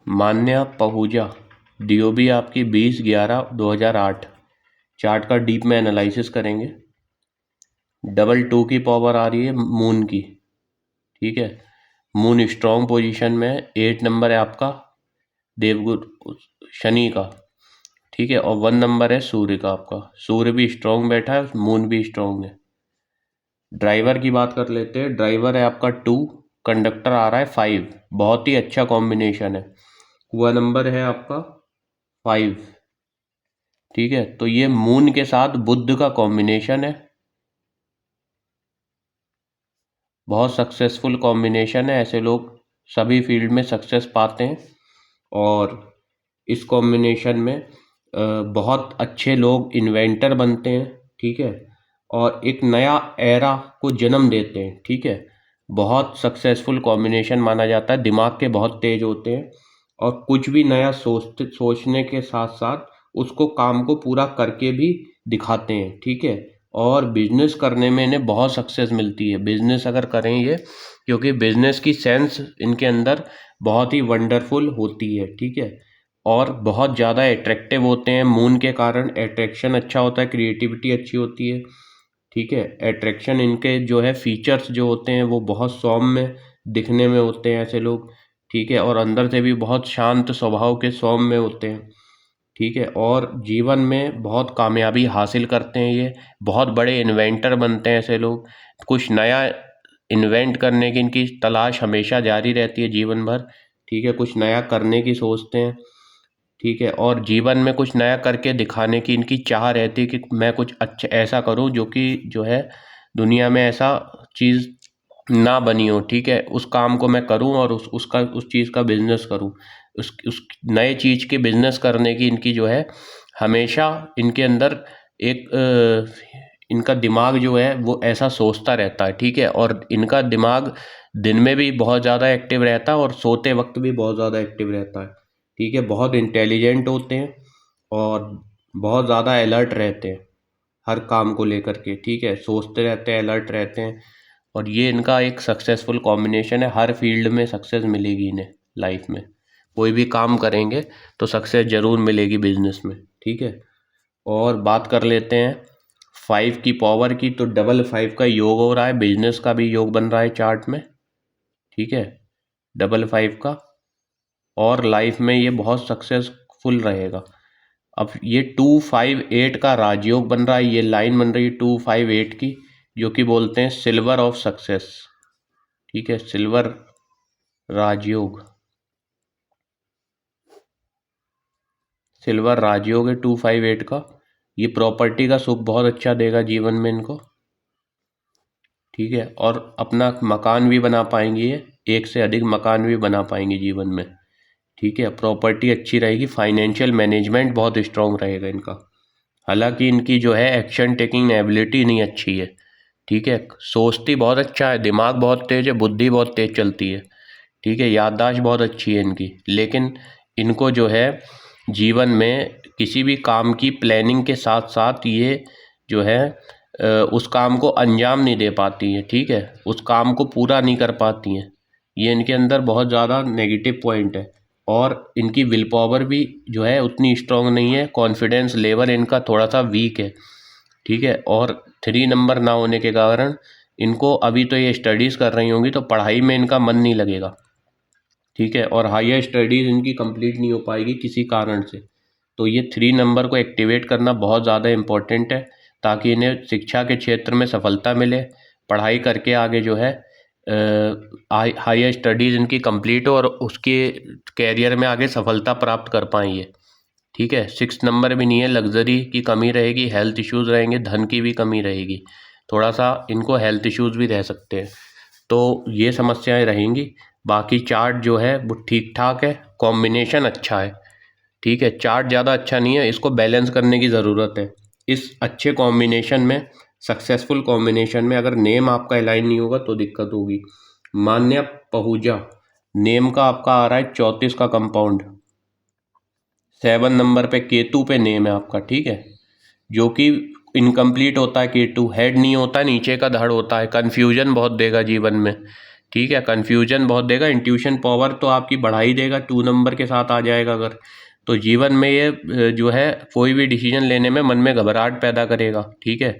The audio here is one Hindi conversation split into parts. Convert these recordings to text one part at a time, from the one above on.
मान्या पहूजा, DOB आपकी 20/11/2008। चार्ट का डीप में एनालिसिस करेंगे। 2 की पावर आ रही है मून की, ठीक है। मून स्ट्रॉन्ग पोजीशन में है। 8 नंबर है आपका देवगुरु शनि का, ठीक है। और 1 नंबर है सूर्य का आपका। सूर्य भी स्ट्रॉन्ग बैठा है, मून भी स्ट्रॉन्ग है। ड्राइवर की बात कर लेते हैं। ड्राइवर है आपका 2, कंडक्टर आ रहा है 5। बहुत ही अच्छा कॉम्बिनेशन है। हुआ नंबर है आपका 5, ठीक है। तो ये मून के साथ बुध का कॉम्बिनेशन है। बहुत सक्सेसफुल कॉम्बिनेशन है। ऐसे लोग सभी फील्ड में सक्सेस पाते हैं और इस कॉम्बिनेशन में बहुत अच्छे लोग इन्वेंटर बनते हैं, ठीक है। और एक नया एरा को जन्म देते हैं, ठीक है। बहुत सक्सेसफुल कॉम्बिनेशन माना जाता है। दिमाग के बहुत तेज होते हैं और कुछ भी नया सोचने के साथ साथ उसको काम को पूरा करके भी दिखाते हैं, ठीक है। और बिजनेस करने में इन्हें बहुत सक्सेस मिलती है। बिजनेस अगर करें ये, क्योंकि बिजनेस की सेंस इनके अंदर बहुत ही वंडरफुल होती है, ठीक है। और बहुत ज़्यादा अट्रैक्टिव होते हैं। मून के कारण अट्रैक्शन अच्छा होता है, क्रिएटिविटी अच्छी होती है, ठीक है। अट्रैक्शन इनके जो है फीचर्स जो होते हैं वो बहुत सौम्य दिखने में होते हैं ऐसे लोग, ठीक है। और अंदर से भी बहुत शांत स्वभाव के सौम्य होते हैं, ठीक है। और जीवन में बहुत कामयाबी हासिल करते हैं ये। बहुत बड़े इन्वेंटर बनते हैं ऐसे लोग। कुछ नया इन्वेंट करने की इनकी तलाश हमेशा जारी रहती है जीवन भर, ठीक है। कुछ नया करने की सोचते हैं, ठीक है। और जीवन में कुछ नया करके दिखाने की इनकी चाह रहती है कि मैं कुछ अच्छा ऐसा करूं जो कि जो है दुनिया में ऐसा चीज़ ना बनी हो, ठीक है। उस काम को मैं करूं और उस चीज़ का बिजनेस करूं। उस नए चीज़ के बिजनेस करने की इनकी जो है हमेशा इनके अंदर एक इनका दिमाग जो है वो ऐसा सोचता रहता है, ठीक है। और इनका दिमाग दिन में भी बहुत ज़्यादा एक्टिव रहता है और सोते वक्त भी बहुत ज़्यादा एक्टिव रहता है, ठीक है। बहुत इंटेलिजेंट होते हैं और बहुत ज़्यादा अलर्ट रहते हैं हर काम को लेकर के, ठीक है। सोचते रहते हैं, अलर्ट रहते हैं। और ये इनका एक सक्सेसफुल कॉम्बिनेशन है। हर फील्ड में सक्सेस मिलेगी इन्हें लाइफ में। कोई भी काम करेंगे तो सक्सेस ज़रूर मिलेगी बिजनेस में, ठीक है। और बात कर लेते हैं 5 की पावर की, तो 5 का योग हो रहा है। बिजनेस का भी योग बन रहा है चार्ट में, ठीक है, 5 का। और लाइफ में ये बहुत सक्सेसफुल रहेगा। अब ये 258 का राजयोग बन रहा है। ये लाइन बन रही है 258 की, जो कि बोलते हैं सिल्वर ऑफ सक्सेस, ठीक है। सिल्वर राजयोग, सिल्वर राजयोग है 258 का। ये प्रॉपर्टी का सुख बहुत अच्छा देगा जीवन में इनको, ठीक है। और अपना मकान भी बना पाएंगे ये, एक से अधिक मकान भी बना पाएंगे जीवन में, ठीक है। प्रॉपर्टी अच्छी रहेगी। फाइनेंशियल मैनेजमेंट बहुत स्ट्रांग रहेगा इनका। हालांकि इनकी जो है एक्शन टेकिंग एबिलिटी नहीं अच्छी है, ठीक है। सोचती बहुत अच्छा है, दिमाग बहुत तेज है, बुद्धि बहुत तेज चलती है, ठीक है। याददाश्त बहुत अच्छी है इनकी। लेकिन इनको जो है जीवन में किसी भी काम की प्लानिंग के साथ साथ ये जो है उस काम को अंजाम नहीं दे पाती हैं, ठीक है। उस काम को पूरा नहीं कर पाती हैं। ये इनके अंदर बहुत ज़्यादा नेगेटिव पॉइंट है। और इनकी विल पावर भी जो है उतनी स्ट्रांग नहीं है। कॉन्फिडेंस लेवल इनका थोड़ा सा वीक है, ठीक है। और 3 नंबर ना होने के कारण इनको अभी तो ये स्टडीज़ कर रही होंगी तो पढ़ाई में इनका मन नहीं लगेगा, ठीक है। और हायर स्टडीज़ इनकी कंप्लीट नहीं हो पाएगी किसी कारण से। तो ये 3 नंबर को एक्टिवेट करना बहुत ज़्यादा इम्पोर्टेंट है, ताकि इन्हें शिक्षा के क्षेत्र में सफलता मिले। पढ़ाई करके आगे जो है हायर स्टडीज़ इनकी कंप्लीट हो और उसके कैरियर में आगे सफलता प्राप्त कर पाएँ ये, ठीक है। 6 नंबर भी नहीं है। लग्जरी की कमी रहेगी, हेल्थ इश्यूज़ रहेंगे, धन की भी कमी रहेगी। थोड़ा सा इनको हेल्थ इश्यूज़ भी रह सकते हैं, तो ये समस्याएं रहेंगी। बाकी चार्ट जो है वो ठीक ठाक है, कॉम्बिनेशन अच्छा है, ठीक है। चार्ट ज़्यादा अच्छा नहीं है, इसको बैलेंस करने की ज़रूरत है। इस अच्छे कॉम्बिनेशन में, सक्सेसफुल कॉम्बिनेशन में अगर नेम आपका अलाइन नहीं होगा तो दिक्कत होगी। मान्य पहूजा नेम का आपका आ रहा है 34 का कंपाउंड। 7 नंबर पे केतु पे नेम है आपका, ठीक है। जो कि इनकम्प्लीट होता है केतु, हेड नहीं होता, नीचे का धड़ होता है। कन्फ्यूजन बहुत देगा जीवन में, ठीक है, कन्फ्यूजन बहुत देगा। इंट्यूशन पावर तो आपकी बढ़ा ही देगा, 2 नंबर के साथ आ जाएगा अगर, तो जीवन में ये जो है कोई भी डिसीजन लेने में मन में घबराहट पैदा करेगा। ठीक है,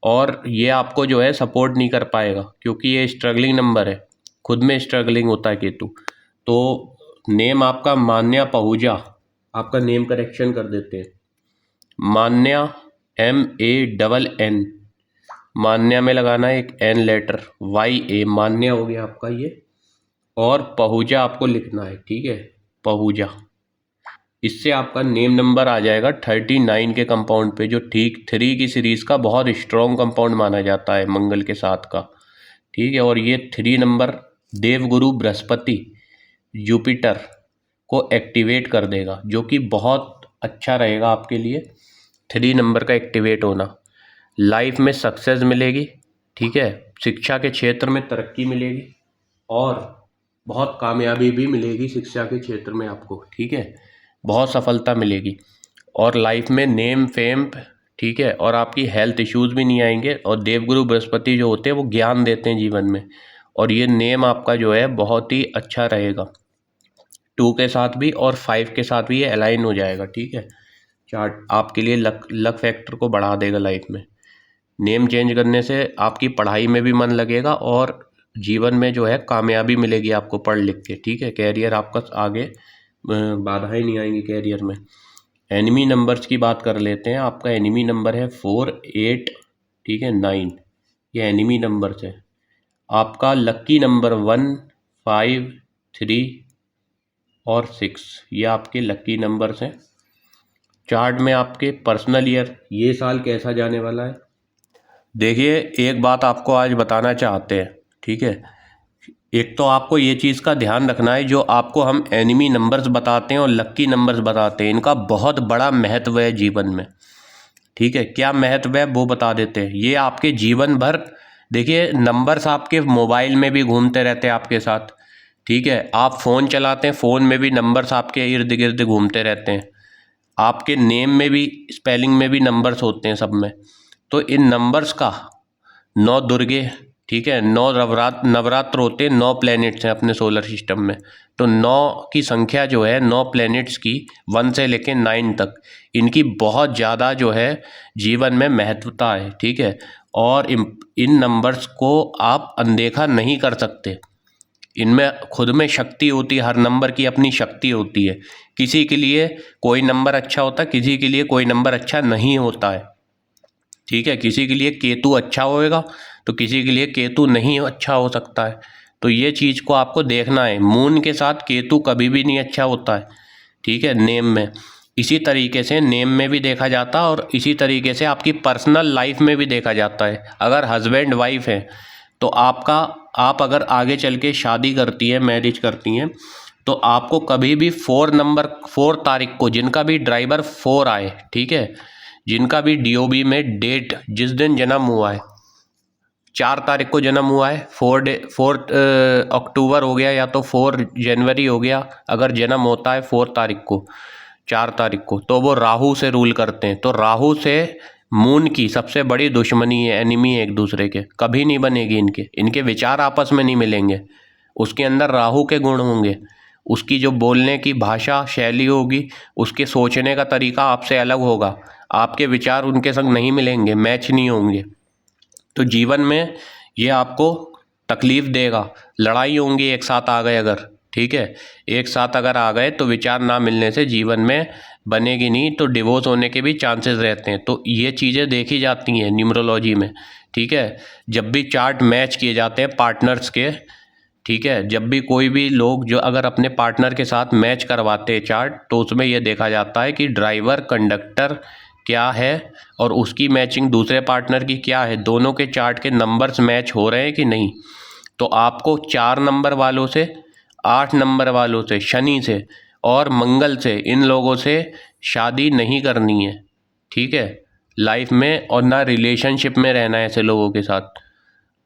और ये आपको जो है सपोर्ट नहीं कर पाएगा, क्योंकि ये स्ट्रगलिंग नंबर है, खुद में स्ट्रगलिंग होता है केतु। तो नेम आपका मान्या पहूजा, आपका नेम करेक्शन कर देते हैं, मान्या MANN, मान्या में लगाना है एक N लेटर, YA, मान्या हो गया आपका ये, और पहूजा आपको लिखना है। ठीक है, पहूजा, इससे आपका नेम नंबर आ जाएगा 39 के कंपाउंड पे, जो ठीक 3 की सीरीज का बहुत स्ट्रॉन्ग कंपाउंड माना जाता है मंगल के साथ का। ठीक है, और ये 3 नंबर देवगुरु बृहस्पति जुपिटर को एक्टिवेट कर देगा, जो कि बहुत अच्छा रहेगा आपके लिए 3 नंबर का एक्टिवेट होना। लाइफ में सक्सेस मिलेगी, ठीक है, शिक्षा के क्षेत्र में तरक्की मिलेगी, और बहुत कामयाबी भी मिलेगी शिक्षा के क्षेत्र में आपको। ठीक है, बहुत सफलता मिलेगी, और लाइफ में नेम फेम, ठीक है, और आपकी हेल्थ इश्यूज़ भी नहीं आएंगे। और देवगुरु बृहस्पति जो होते हैं वो ज्ञान देते हैं जीवन में, और ये नेम आपका जो है बहुत ही अच्छा रहेगा, 2 के साथ भी और 5 के साथ भी ये अलाइन हो जाएगा। ठीक है, चार्ट आपके लिए लक फैक्टर को बढ़ा देगा लाइफ में। नेम चेंज करने से आपकी पढ़ाई में भी मन लगेगा, और जीवन में जो है कामयाबी मिलेगी आपको पढ़ लिख के। ठीक है, कैरियर आपका आगे बाधाएं नहीं आएंगी कैरियर में। एनिमी नंबर्स की बात कर लेते हैं। आपका एनिमी नंबर है 4, 8, ठीक है, 9, ये एनिमी नंबर्स है। आपका लक्की नंबर 1, 5, 3 और 6, ये आपके लक्की नंबर्स हैं। चार्ट में आपके पर्सनल ईयर, ये साल कैसा जाने वाला है, देखिए एक बात आपको आज बताना चाहते हैं। ठीक है, एक तो आपको ये चीज़ का ध्यान रखना है, जो आपको हम एनिमी नंबर्स बताते हैं और लक्की नंबर्स बताते हैं, इनका बहुत बड़ा महत्व है जीवन में। ठीक है, क्या महत्व है वो बता देते हैं। ये आपके जीवन भर, देखिए नंबर्स आपके मोबाइल में भी घूमते रहते हैं आपके साथ। ठीक है, आप फ़ोन चलाते हैं, फ़ोन में भी नंबर्स आपके इर्द गिर्द घूमते रहते हैं। आपके नेम में भी, स्पेलिंग में भी नंबर्स होते हैं सब में। तो इन नंबर्स का 9 दुर्गे, ठीक है, 9 नवरात्र होते हैं, 9 प्लैनेट्स हैं अपने सोलर सिस्टम में। तो 9 की संख्या जो है, 9 प्लैनेट्स की 1 से लेकर 9 तक, इनकी बहुत ज़्यादा जो है जीवन में महत्वता है। ठीक है, और इन नंबर्स को आप अनदेखा नहीं कर सकते। इनमें खुद में शक्ति होती है, हर नंबर की अपनी शक्ति होती है। किसी के लिए कोई नंबर अच्छा होता है, किसी के लिए कोई नंबर अच्छा नहीं होता है। ठीक है, किसी के लिए केतु अच्छा होएगा तो किसी के लिए केतु नहीं अच्छा हो सकता है। तो ये चीज़ को आपको देखना है, मून के साथ केतु कभी भी नहीं अच्छा होता है। ठीक है, नेम में इसी तरीके से नेम में भी देखा जाता है, और इसी तरीके से आपकी पर्सनल लाइफ में भी देखा जाता है। अगर हस्बैंड वाइफ है तो आप अगर आगे चल के शादी करती है, मैरिज करती हैं, तो आपको कभी भी 4 तारीख को, जिनका भी ड्राइवर 4 आए, ठीक है, जिनका भी DOB में डेट जिस दिन जन्म हुआ है, 4 तारीख को जन्म हुआ है, 4 अक्टूबर हो गया या तो 4 जनवरी हो गया, अगर जन्म होता है 4 तारीख को, 4 तारीख को, तो वो राहु से रूल करते हैं। तो राहु से मून की सबसे बड़ी दुश्मनी है, एनिमी है एक दूसरे के, कभी नहीं बनेगी इनके विचार आपस में नहीं मिलेंगे। उसके अंदर राहु के गुण होंगे, उसकी जो बोलने की भाषा शैली होगी, उसके सोचने का तरीका आपसे अलग होगा, आपके विचार उनके संग नहीं मिलेंगे, मैच नहीं होंगे। तो जीवन में ये आपको तकलीफ देगा, लड़ाई होंगी एक साथ आ गए अगर, ठीक है, एक साथ अगर आ गए तो विचार ना मिलने से जीवन में बनेगी नहीं, तो डिवोर्स होने के भी चांसेस रहते हैं। तो ये चीज़ें देखी जाती हैं न्यूमरोलॉजी में। ठीक है, जब भी चार्ट मैच किए जाते हैं पार्टनर्स के, ठीक है, जब भी कोई भी लोग जो अगर अपने पार्टनर के साथ मैच करवाते हैं चार्ट, तो उसमें यह देखा जाता है कि ड्राइवर कंडक्टर क्या है और उसकी मैचिंग दूसरे पार्टनर की क्या है, दोनों के चार्ट के नंबर्स मैच हो रहे हैं कि नहीं। तो आपको 4 नंबर वालों से, 8 नंबर वालों से, शनि से और मंगल से, इन लोगों से शादी नहीं करनी है। ठीक है, लाइफ में, और ना रिलेशनशिप में रहना है ऐसे लोगों के साथ।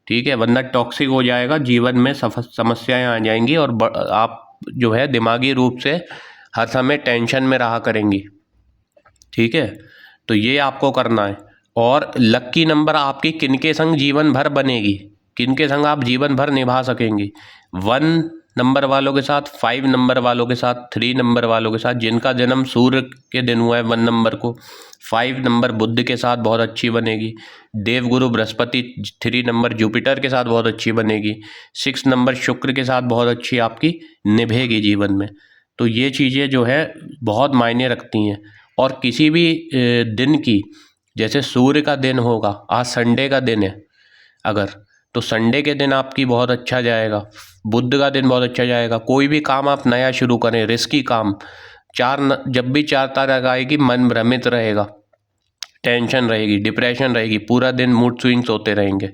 ठीक है, वरना टॉक्सिक हो जाएगा, जीवन में समस्याएं आ जाएंगी, और आप जो है दिमागी रूप से हर समय टेंशन में रहा करेंगी। ठीक है, तो ये आपको करना है। और लक्की नंबर आपकी किनके संग जीवन भर बनेगी, किनके संग आप जीवन भर निभा सकेंगी? 1 नंबर वालों के साथ, 5 नंबर वालों के साथ, 3 नंबर वालों के साथ, जिनका जन्म सूर्य के दिन हुआ है 1 नंबर को। 5 नंबर बुध के साथ बहुत अच्छी बनेगी। देवगुरु बृहस्पति 3 नंबर जुपिटर के साथ बहुत अच्छी बनेगी। 6 नंबर शुक्र के साथ बहुत अच्छी आपकी निभेगी जीवन में। तो ये चीज़ें जो है बहुत मायने रखती हैं। और किसी भी दिन की, जैसे सूर्य का दिन होगा, आज संडे का दिन है अगर, तो संडे के दिन आपकी बहुत अच्छा जाएगा। बुध का दिन बहुत अच्छा जाएगा। कोई भी काम आप नया शुरू करें, रिस्की काम, जब भी 4 तारीख आएगी मन भ्रमित रहेगा, टेंशन रहेगी, डिप्रेशन रहेगी, पूरा दिन मूड स्विंग्स होते रहेंगे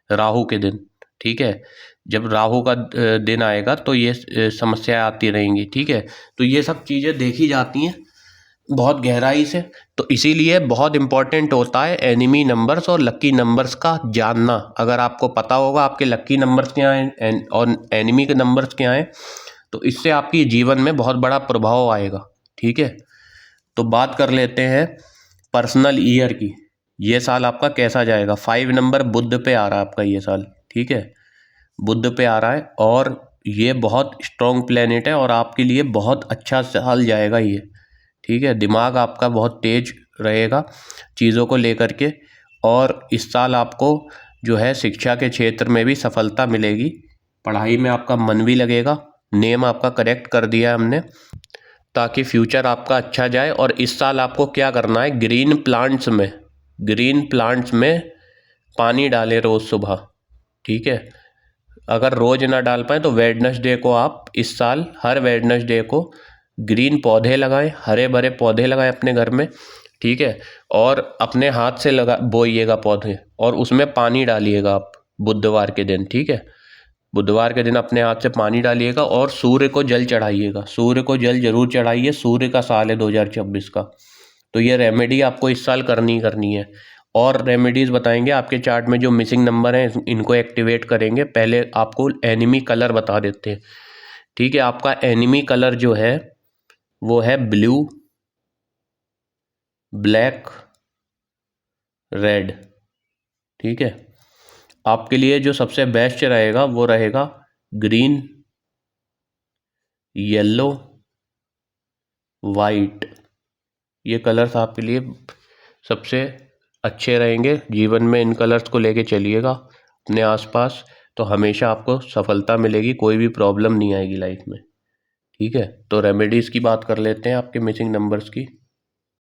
राहु के दिन। ठीक है, जब राहु का दिन आएगा तो ये समस्याएं आती रहेंगी। ठीक है, तो ये सब चीज़ें देखी जाती हैं बहुत गहराई से। तो इसीलिए बहुत इम्पॉर्टेंट होता है एनिमी नंबर्स और लक्की नंबर्स का जानना। अगर आपको पता होगा आपके लक्की नंबर्स क्या हैं और एनिमी के नंबर्स क्या हैं, तो इससे आपकी जीवन में बहुत बड़ा प्रभाव आएगा। ठीक है, तो बात कर लेते हैं पर्सनल ईयर की। ये साल आपका कैसा जाएगा? 5 नंबर बुध पे आ रहा है आपका ये साल। ठीक है, बुध पे आ रहा है और ये बहुत स्ट्रॉन्ग प्लेनेट है और आपके लिए बहुत अच्छा साल जाएगा ये। ठीक है, दिमाग आपका बहुत तेज रहेगा चीज़ों को लेकर के, और इस साल आपको जो है शिक्षा के क्षेत्र में भी सफलता मिलेगी। पढ़ाई में आपका मन भी लगेगा। नेम आपका करेक्ट कर दिया है हमने, ताकि फ्यूचर आपका अच्छा जाए। और इस साल आपको क्या करना है, ग्रीन प्लांट्स में पानी डालें रोज़ सुबह। ठीक है, अगर रोज़ ना डाल पाए तो वेडनेसडे को आप इस साल हर वेडनेसडे को ग्रीन पौधे लगाएं, हरे भरे पौधे लगाएं अपने घर में। ठीक है, और अपने हाथ से बोइएगा पौधे और उसमें पानी डालिएगा आप बुधवार के दिन। ठीक है, बुधवार के दिन अपने हाथ से पानी डालिएगा और सूर्य को जल चढ़ाइएगा। सूर्य को जल जरूर चढ़ाइए, सूर्य का साल है 2024 का। तो ये रेमेडी आपको इस साल करनी है। और रेमेडीज़ बताएंगे आपके चार्ट में जो मिसिंग नंबर हैं इनको एक्टिवेट करेंगे। पहले आपको एनिमी कलर बता देते हैं। ठीक है, आपका एनिमी कलर जो है वो है ब्लू, ब्लैक, रेड। ठीक है, आपके लिए जो सबसे बेस्ट रहेगा वो रहेगा ग्रीन, येलो, वाइट। ये कलर्स आपके लिए सबसे अच्छे रहेंगे। जीवन में इन कलर्स को लेके चलिएगा अपने आसपास, तो हमेशा आपको सफलता मिलेगी, कोई भी प्रॉब्लम नहीं आएगी लाइफ में। ठीक है, तो रेमेडीज़ की बात कर लेते हैं आपके मिसिंग नंबर्स की।